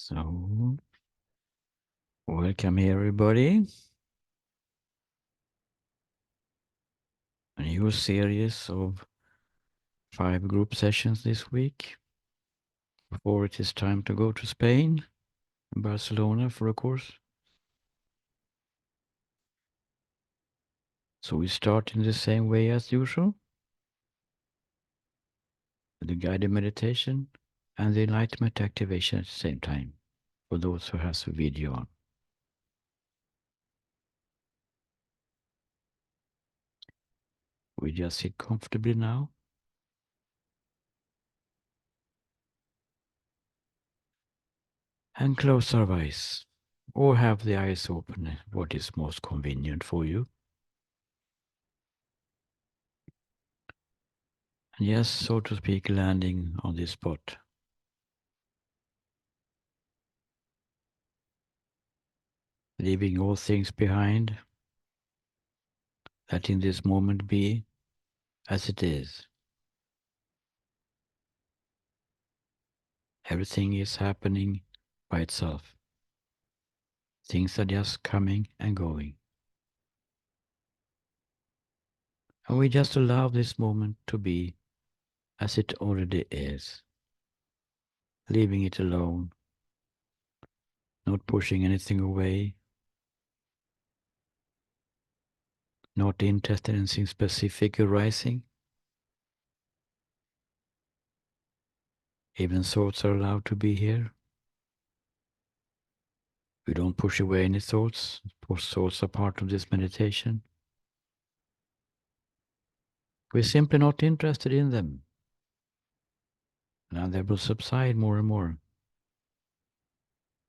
So, welcome here, everybody. A new series of 5 group sessions this week before it is time to go to Spain and Barcelona for a course. So we start in the same way as usual, with the guided meditation and the Enlightenment Activation at the same time, for those who have the video on. We just sit comfortably now. And close our eyes, or have the eyes open, what is most convenient for you. And yes, so to speak, landing on this spot. Leaving all things behind, letting this moment be as it is. Everything is happening by itself. Things are just coming and going. And we just allow this moment to be as it already is. Leaving it alone, not pushing anything away, not interested in anything specific arising. Even thoughts are allowed to be here. We don't push away any thoughts. Thoughts are part of this meditation. We're simply not interested in them. Now they will subside more and more.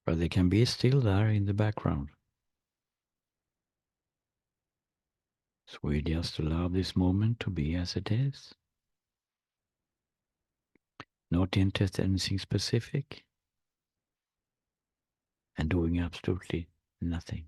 But they can be still there in the background. So we just allow this moment to be as it is. Not interested in anything specific. And doing absolutely nothing.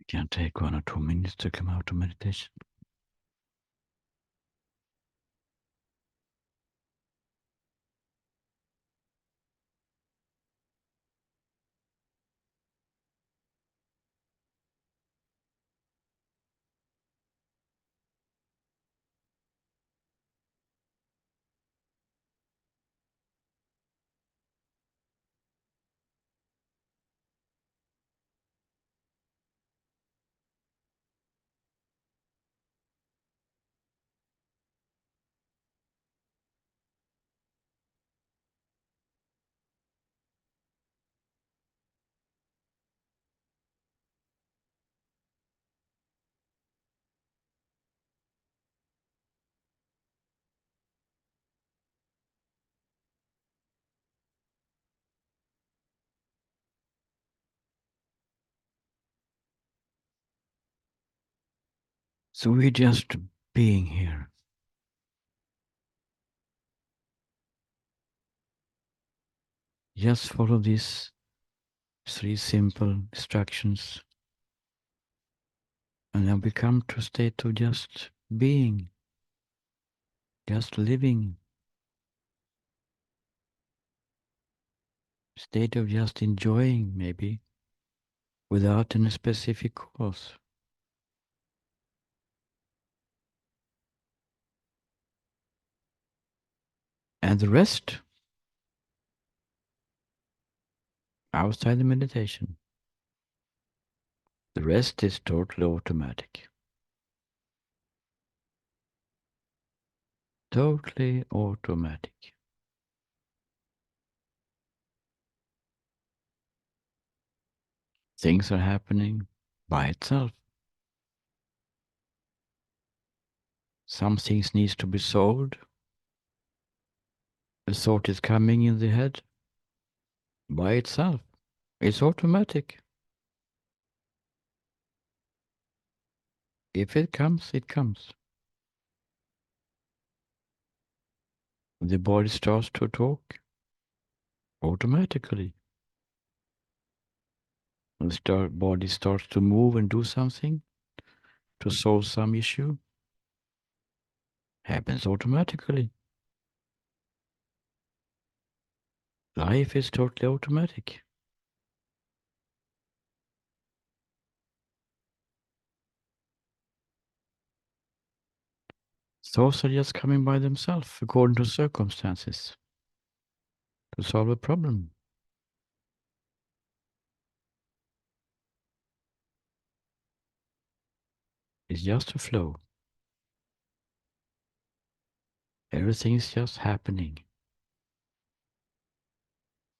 Can take 1 or 2 minutes to come out of meditation. So we're just being here. Just follow these 3 simple instructions. And then we come to a state of just being, just living, state of just enjoying, maybe, without any specific cause. And the rest, outside the meditation, the rest is totally automatic. Totally automatic. Things are happening by itself. Some things needs to be solved. A thought is coming in the head by itself. It's automatic. If it comes, it comes. The body starts to talk automatically. The body starts to move and do something to solve some issue. Happens automatically. Life is totally automatic. Thoughts are just coming by themselves according to circumstances to solve a problem. It's just a flow. Everything is just happening,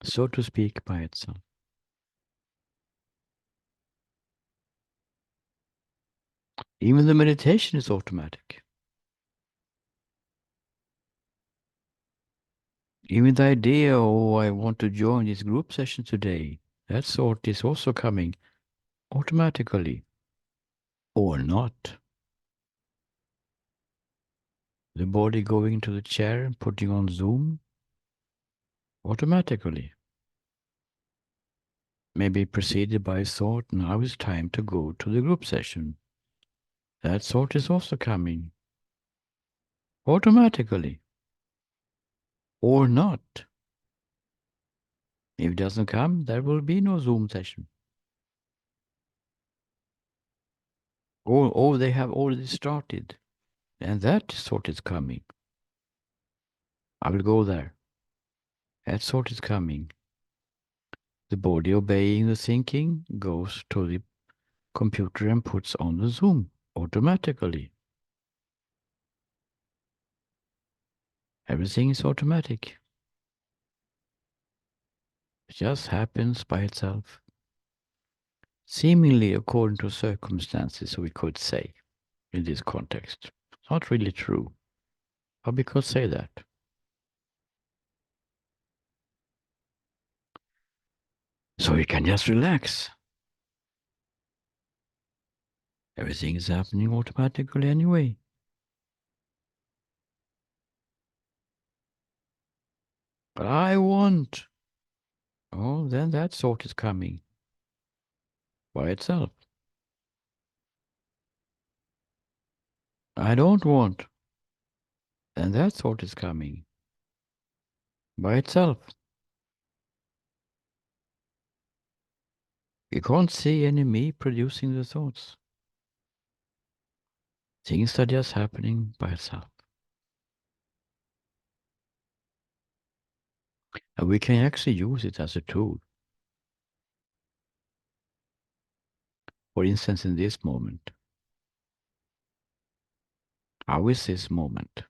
so to speak, by itself. Even the meditation is automatic. Even the idea, oh, I want to join this group session today, that thought is also coming automatically or not. The body going to the chair and putting on Zoom automatically. Maybe preceded by a thought, now it's time to go to the group session. That thought is also coming automatically or not. If it doesn't come, there will be no Zoom session. Or they have already started, and that thought is coming. I will go there. That thought is coming. The body obeying the thinking goes to the computer and puts on the Zoom automatically. Everything is automatic. It just happens by itself. Seemingly according to circumstances, we could say, in this context. It's not really true, but we could say that. So you can just relax. Everything is happening automatically anyway. But I want. Oh, then that thought is coming by itself. I don't want. And that thought is coming by itself. You can't see any me producing the thoughts. Things are just happening by itself. And we can actually use it as a tool. For instance, in this moment, how is this moment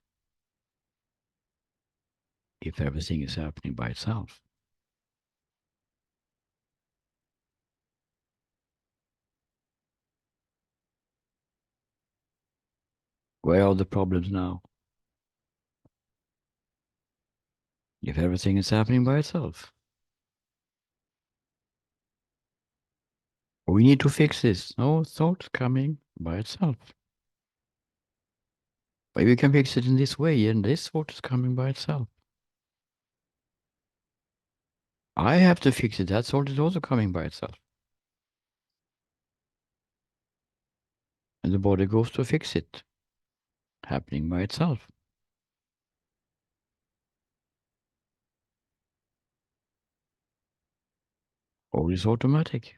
if everything is happening by itself? Where are the problems now? If everything is happening by itself. We need to fix this. No thought coming by itself. But we can fix it in this way, and this thought is coming by itself. I have to fix it. That thought is also coming by itself. And the body goes to fix it, happening by itself. All is automatic.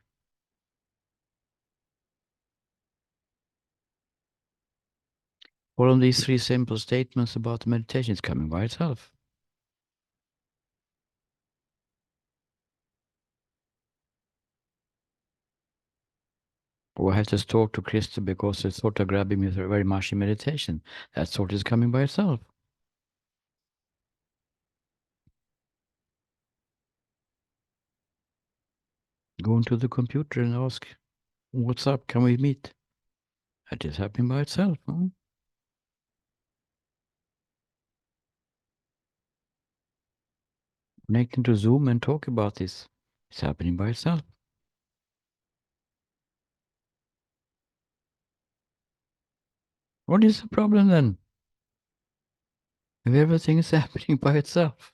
All of these three simple statements about meditation is coming by itself. Or I have to talk to Krista because the thought of grabbing me very much in meditation. That thought is coming by itself. Go into the computer and ask, what's up? Can we meet? That is happening by itself. Huh? Connecting to Zoom and talk about this. It's happening by itself. What is the problem then? If everything is happening by itself.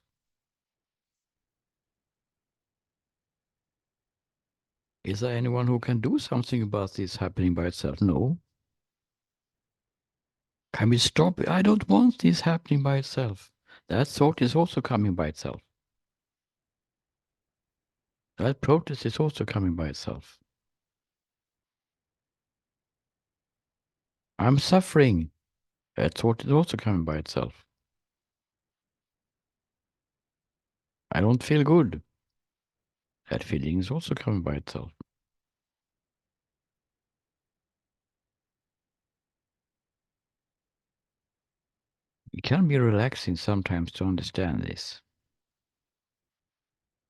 Is there anyone who can do something about this happening by itself? No. Can we stop it? I don't want this happening by itself. That thought is also coming by itself. That protest is also coming by itself. I'm suffering. That thought is also coming by itself. I don't feel good. That feeling is also coming by itself. It can be relaxing sometimes to understand this.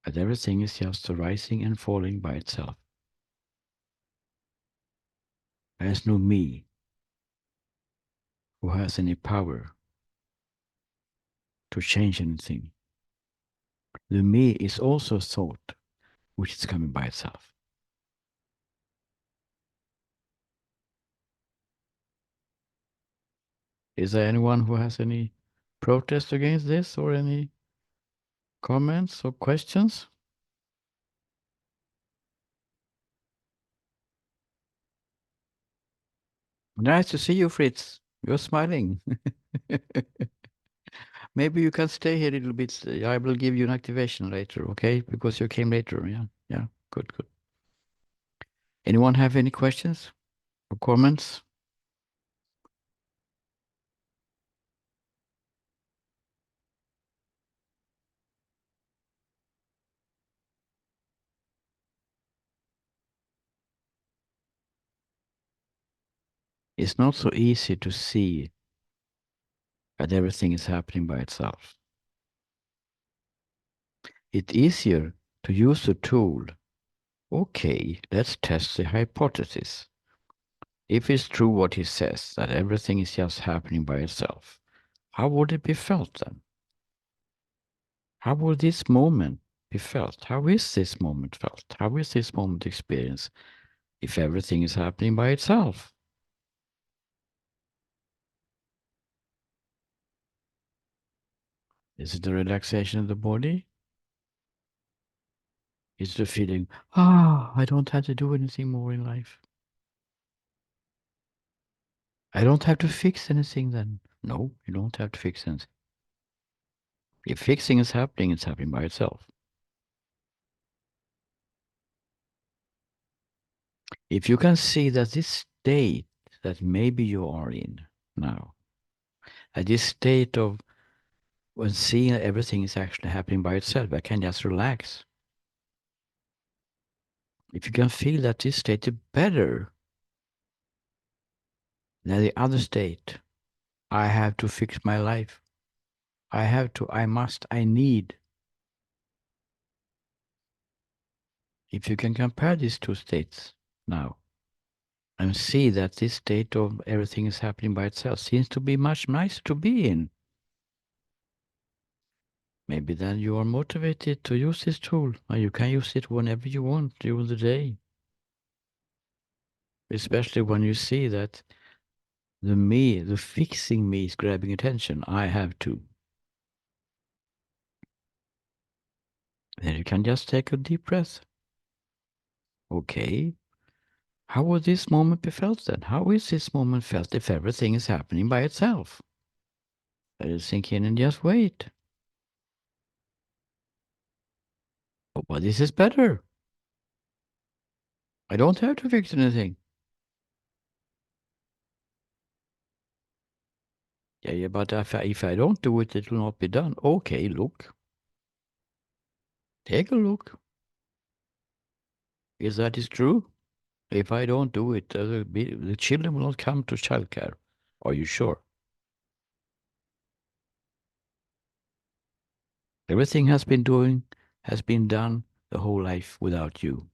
That everything is just arising and falling by itself. There's no me who has any power to change anything. The me is also thought, which is coming by itself. Is there anyone who has any protest against this or any comments or questions? Nice to see you, Fritz. You're smiling. Maybe you can stay here a little bit. I will give you an activation later, okay? Because you came later. Yeah, yeah. Good, good. Anyone have any questions or comments? It's not so easy to see that everything is happening by itself. It's easier to use the tool. Okay, let's test the hypothesis. If it's true what he says, that everything is just happening by itself, how would it be felt then? How would this moment be felt? How is this moment felt? How is this moment experienced if everything is happening by itself? Is it the relaxation of the body? Is it the feeling, I don't have to do anything more in life? I don't have to fix anything then. No, you don't have to fix anything. If fixing is happening, it's happening by itself. If you can see that this state that maybe you are in now, at this state of when seeing that everything is actually happening by itself, I can just relax. If you can feel that this state is better than the other state, I have to fix my life. I have to, I must, I need. If you can compare these two states now and see that this state of everything is happening by itself seems to be much nicer to be in, maybe then you are motivated to use this tool and you can use it whenever you want during the day. Especially when you see that the fixing me is grabbing attention, I have to. Then you can just take a deep breath. Okay, how would this moment be felt then? How is this moment felt if everything is happening by itself? Let it sink in and just wait. Oh, but this is better. I don't have to fix anything. Yeah, but if I don't do it, it will not be done. Okay, look. Take a look. Is that is true? If I don't do it, the children will not come to childcare. Are you sure? Everything has been done the whole life without you.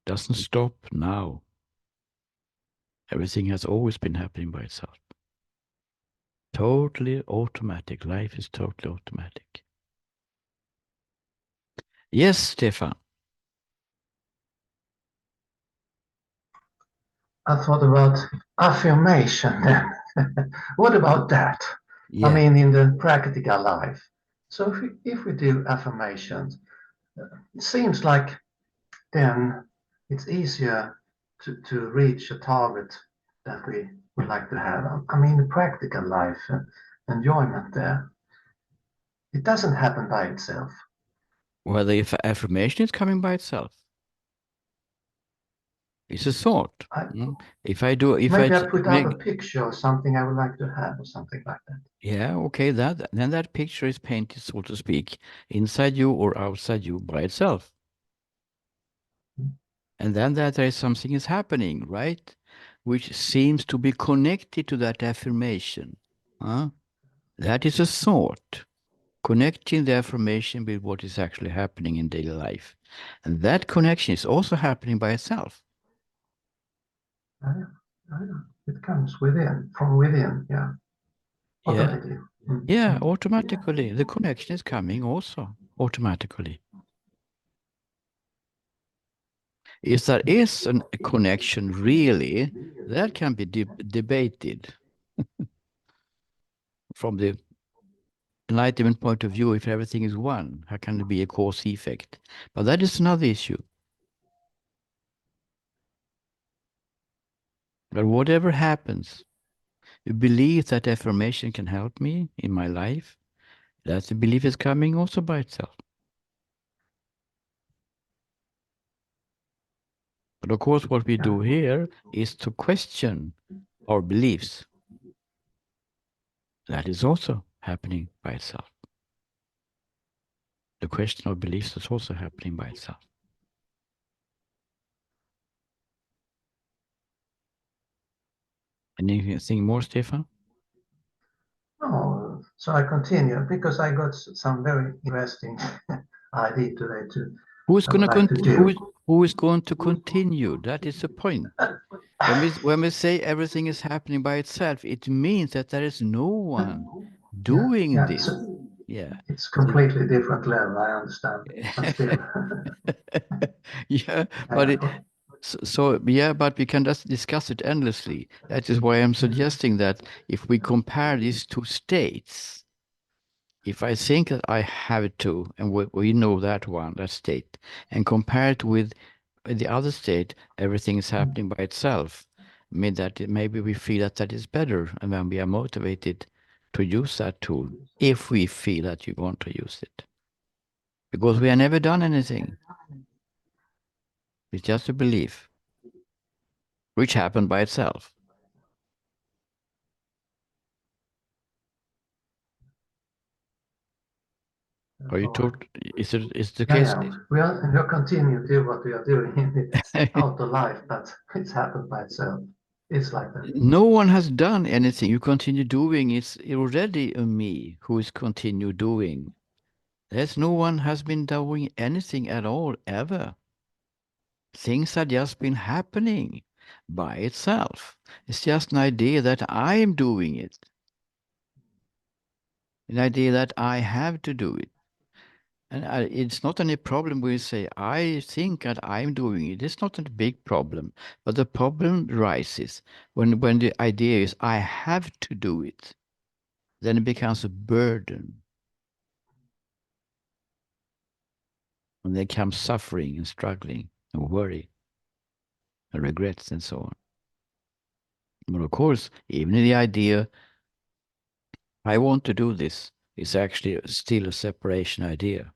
Doesn't stop now. Everything has always been happening by itself. Totally automatic. Life is totally automatic. Yes, Stefan. I thought about affirmation then. What about that? I Yeah. mean, in the practical life. So if we do affirmations, it seems like then it's easier to reach a target that we would like to have. I mean, the practical life, enjoyment there, it doesn't happen by itself. Well, the affirmation is coming by itself. It's a thought. I, Mm. If I maybe I put up a make, picture of something I would like to have or something like that. yeah, okay, then that picture is painted, so to speak, inside you or outside you by itself. And then that there is something is happening, right? Which seems to be connected to that affirmation. Huh? That is a thought, connecting the affirmation with what is actually happening in daily life. And that connection is also happening by itself. Uh, it comes within, from within, yeah, Yeah. automatically. Yeah, Mm. automatically. The connection is coming also automatically. If there is a connection really, that can be debated from the Enlightenment point of view. If everything is one, how can there be a cause effect? But that is another issue. But whatever happens, you believe that affirmation can help me in my life, that the belief is coming also by itself. But of course, what we Yeah, do here is to question our beliefs. That is also happening by itself. The question of beliefs is also happening by itself. Anything more, Stefan? no, so I continue because I got some very interesting idea today too. Who's I would going to like to do. who is going to continue? That is the point. When we say everything is happening by itself, it means that there is no one Yeah, doing yeah. this. Yeah. It's So completely different level. I understand, but still, yeah, but yeah, yeah, but we can just discuss it endlessly. That is why I'm suggesting that if we compare these two states, if I think that I have to, and we know that one, that state, and compare it with the other state, everything is happening by itself. maybe we feel that that is better, and then we are motivated to use that tool if we feel that you want to use it. Because we have never done anything. It's just a belief, which happened by itself. Are you Or, told? Is the yeah, case? yeah, we'll continue to do what we are doing in outer life, but it's happened by itself. It's like that. No one has done anything. You continue doing. It's already a me who is continue doing. There's no one has been doing anything at all ever. Things have just been happening by itself. It's just an idea that I'm doing it. An idea that I have to do it. And it's not any problem when you say, I think that I'm doing it. It's not a big problem. But the problem rises when the idea is, I have to do it. Then it becomes a burden. And then comes suffering and struggling and worry and regrets and so on. But of course, even the idea, I want to do this, is actually still a separation idea.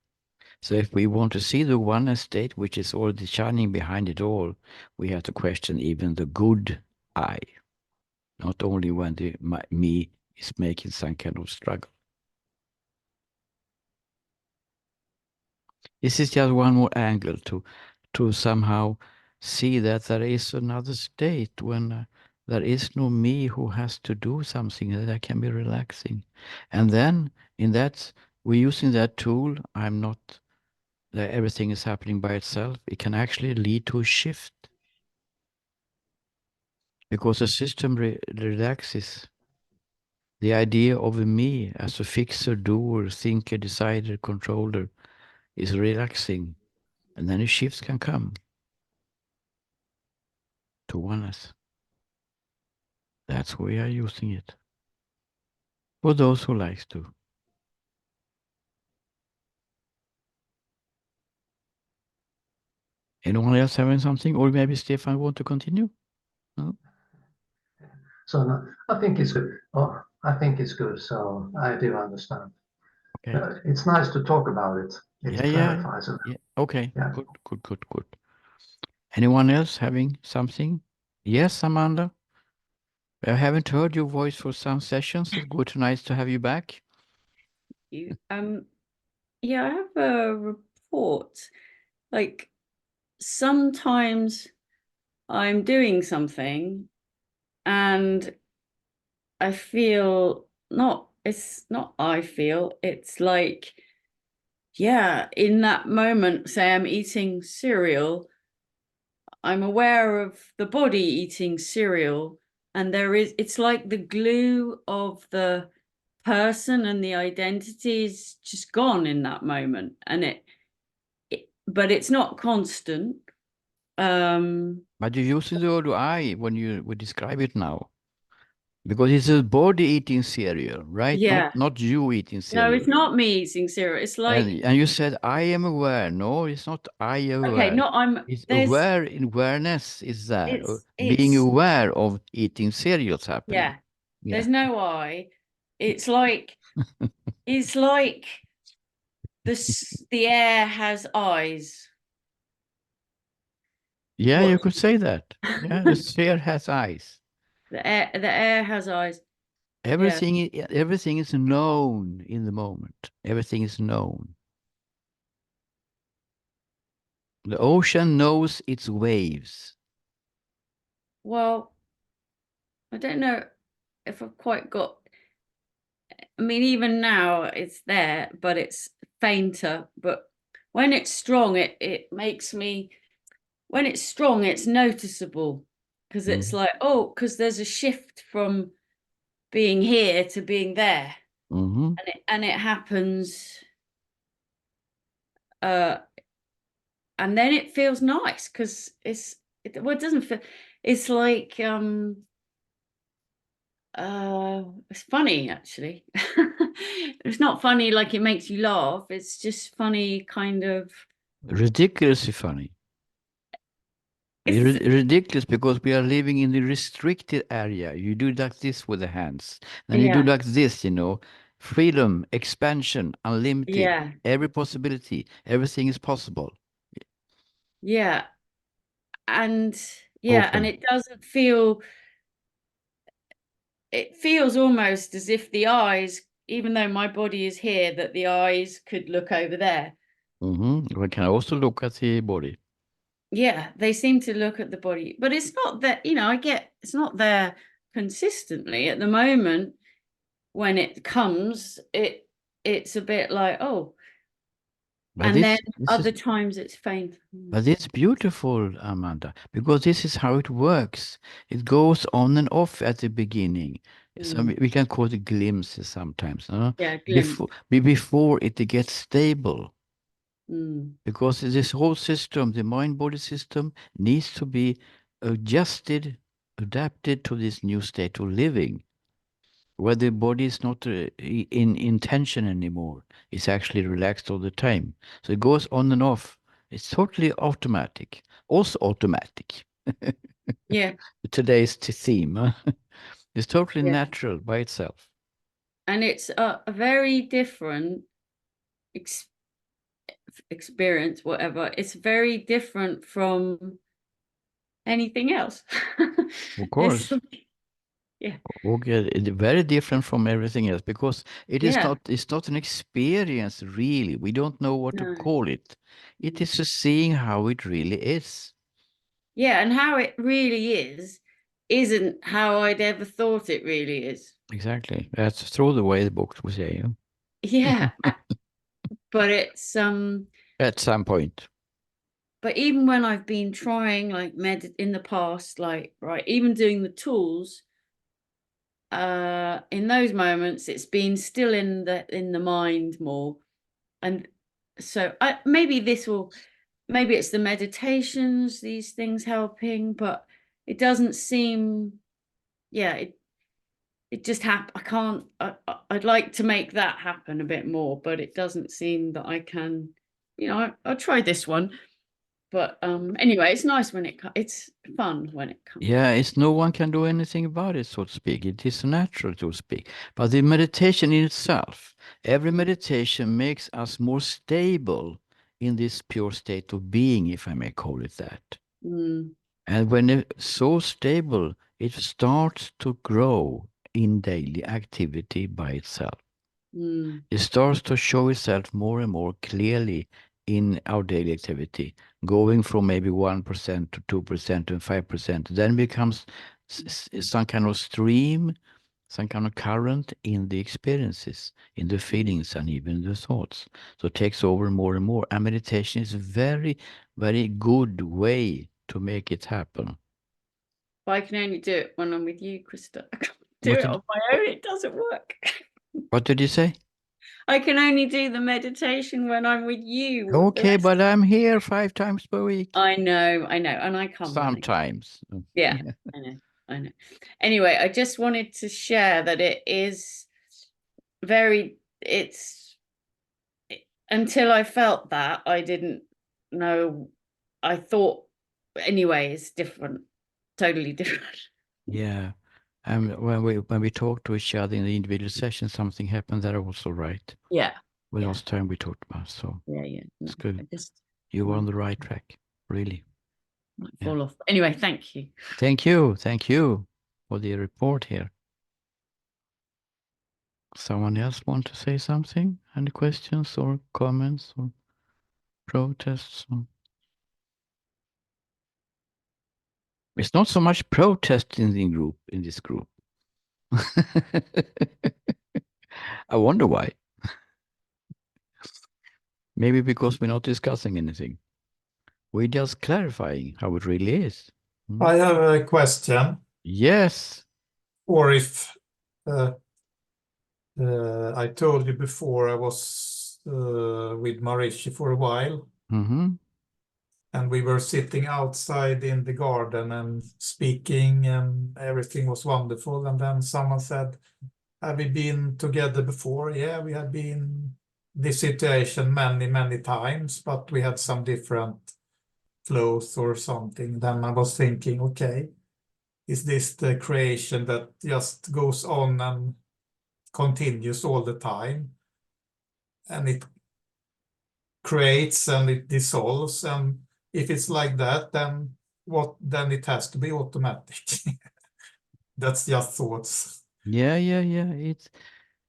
So if we want to see the oneness state, which is already shining behind it all, we have to question even the good I, not only when me is making some kind of struggle. This is just one more angle to somehow see that there is another state when there is no me who has to do something, that I can be relaxing. And then in that, we're using that tool, I'm not, that everything is happening by itself. It can actually lead to a shift because the system relaxes. The idea of a me as a fixer, doer, thinker, decider, controller is relaxing. And then a shift can come to oneness. That's why we are using it. For those who likes to. Anyone else having something? Or maybe Stefan want to continue? No? So no, I think it's good. Oh, I think it's good. So I do understand. Okay. It's nice to talk about it. It Yeah, yeah. clarifies it. Yeah. Okay. Yeah. Good, good, good, good. Anyone else having something? Yes, Amanda? I haven't heard your voice for some sessions. It's good, nice to have you back. You yeah, I have a report. Like sometimes I'm doing something and I feel not, it's not I feel, it's like, yeah, in that moment, say I'm eating cereal, I'm aware of the body eating cereal, and it's like the glue of the person and the identity is just gone in that moment. And but it's not constant. But you're using the word I when you would describe it now. Because it's a body eating cereal, right? Yeah. Not you eating No, cereal. it's not me eating cereal. It's like, And you said I am aware. No, it's not I am okay, aware. not I'm It's there's aware, awareness is there. Being it's aware of eating cereals happening. yeah. Yeah. There's no I. It's like it's like the air has eyes. Yeah, you What could say that. Yeah, the sphere has eyes. the air has eyes. Yeah. Everything is known in the moment. Everything is known. The ocean knows its waves. Well, I don't know if I've quite got, I mean, even now it's there, but it's fainter. But when it's strong, it makes me, when it's strong, it's noticeable because it's Mm-hmm. like, oh, because there's a shift from being here to being there. Mm-hmm. And it happens, uh, and then it feels nice because well, it doesn't feel, it's like, it's funny actually. It's not funny like it makes you laugh. It's just funny, kind of. Ridiculously funny. It's ridiculous because we are living in the restricted area. You do like this with the hands. Then you do Yeah, like this, Freedom, expansion, unlimited, yeah, every possibility, everything is possible. yeah. And yeah, and Open. it doesn't feel, it feels almost as if the eyes, even though my body is here, that the eyes could look over there. We can also look at the body. Yeah, they seem to look at the body, but it's not that, I get it's not there consistently at the moment. When it comes, it's a bit like, oh, But and then this is other times it's faint. but it's beautiful, Amanda, because this is how it works. It goes on and off at the beginning. So Mm. we can call it glimpses sometimes, Yeah, glimpse. before it gets stable. Mm. Because this whole system, the mind-body system, needs to be adjusted, adapted to this new state of living, where the body is not in tension anymore. It's actually relaxed all the time. So it goes on and off. It's totally automatic. Also automatic. Yeah, Today's theme. It's totally yeah, natural by itself. and it's a very different ex experience, whatever. It's very different from anything else. Of It's course. yeah, Okay, it's very different from everything else because yeah, it's not an experience really. We don't know what to no, call it. It mm. is just seeing how it really is. Yeah, and how it really is isn't how I'd ever thought it really is. Exactly. That's throw the way the books we say. Yeah, but At some point. but even when I've been trying like med in the past, like right, even doing the tools, in those moments it's been still in the mind more. And so maybe it's the meditations, these things helping, but it doesn't seem, yeah, it just I can't, I'd like to make that happen a bit more, but it doesn't seem that I can, I'll try this one. But anyway, it's nice when it's fun when it comes. Yeah, it's no one can do anything about it, so to speak. It is natural, so to speak. But the meditation in itself, every meditation makes us more stable in this pure state of being, if I may call it that. Mm, And when it's so stable, it starts to grow in daily activity by itself. mm, It starts to show itself more and more clearly in our daily activity, going from maybe 1% to 2% and 5%, then becomes some kind of stream, some kind of current in the experiences, in the mm. feelings, and even the thoughts. So it takes over more and more. And meditation is a very, very good way to make it happen. But I can only do it when I'm with you, Krista. I can't do What it did on my own. It doesn't work. what did you say? I can only do the meditation when I'm with you. The Okay, rest, but I'm here 5 times per week. I know, and I come when I can. Sometimes. Yeah, I know, I know. Anyway, I just wanted to share that it is very, until I felt that, I didn't know. I thought, anyway, it's different, totally different. Yeah. When we talk to each other in the individual session, something happened that also right. Yeah, Well, yeah, last time we talked about, so yeah, yeah. No, it's good. I just You were on might, the right track, really. might Yeah. fall off. Anyway, thank you. Thank you for the report here. Someone else want to say something? Any questions or comments or protests? It's not so much protest in this group. I wonder why. Maybe because we're not discussing anything. We're just clarifying how it really is. I have a question, Yes. or if I told you before I was with Marishi for a while, Mm-hmm. and we were sitting outside in the garden and speaking, and everything was wonderful. And then someone said, "Have we been together before?" Yeah, we had been this situation many, many times, but we had some different flows or something, then I was thinking, okay, is this the creation that just goes on and continues all the time? And it creates and it dissolves, and if it's like that, then it has to be automatic. That's just thoughts. Yeah. It's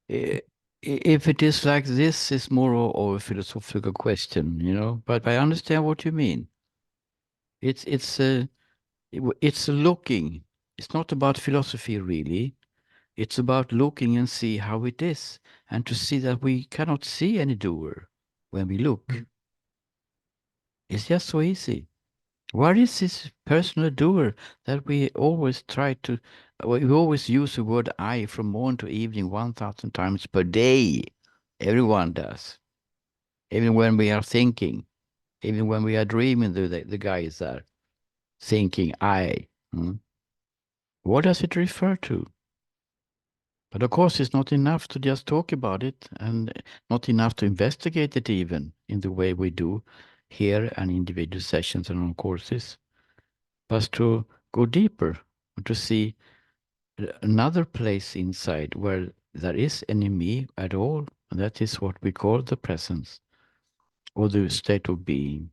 if it is like this, it's more of a philosophical question, you know. But I understand what you mean. It's looking. It's not about philosophy really. It's about looking and see how it is, and to see that we cannot see any doer when we look. Mm. It's just so easy. What is this personal doer that we always try to? We always use the word I from morning to evening 1,000 times per day. Everyone does. Even when we are thinking, even when we are dreaming, the guy is there thinking I. What does it refer to? But of course, it's not enough to just talk about it, and not enough to investigate it even in the way we do here and individual sessions and on courses, but to go deeper and to see another place inside where there is any me at all. And that is what we call the presence or the state of being.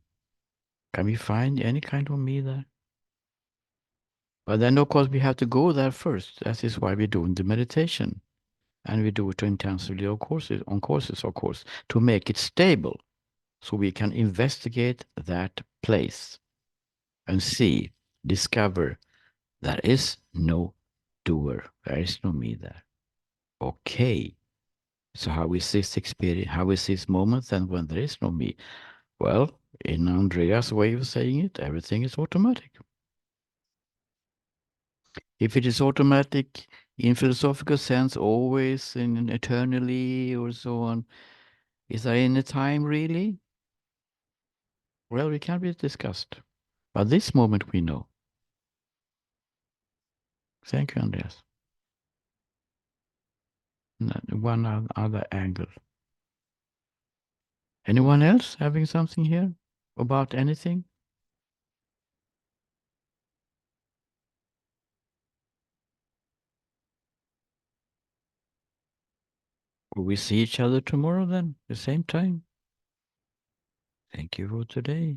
Can we find any kind of me there? But then, of course, we have to go there first. That is why we're doing the meditation. And we do it intensively, of course, on courses, of course, to make it stable so we can investigate that place and see, discover there is no doer. There is no me there. Okay. So how is this experience? How is this moment then when there is no me? Well, in Andreas' way of saying it, everything is automatic. If it is automatic in philosophical sense, always and eternally or so on, is there any time really? Well, we can be discussed. But this moment we know. Thank you, Andreas. One other angle. Anyone else having something here about anything? Will we see each other tomorrow then, the same time? Thank you for today.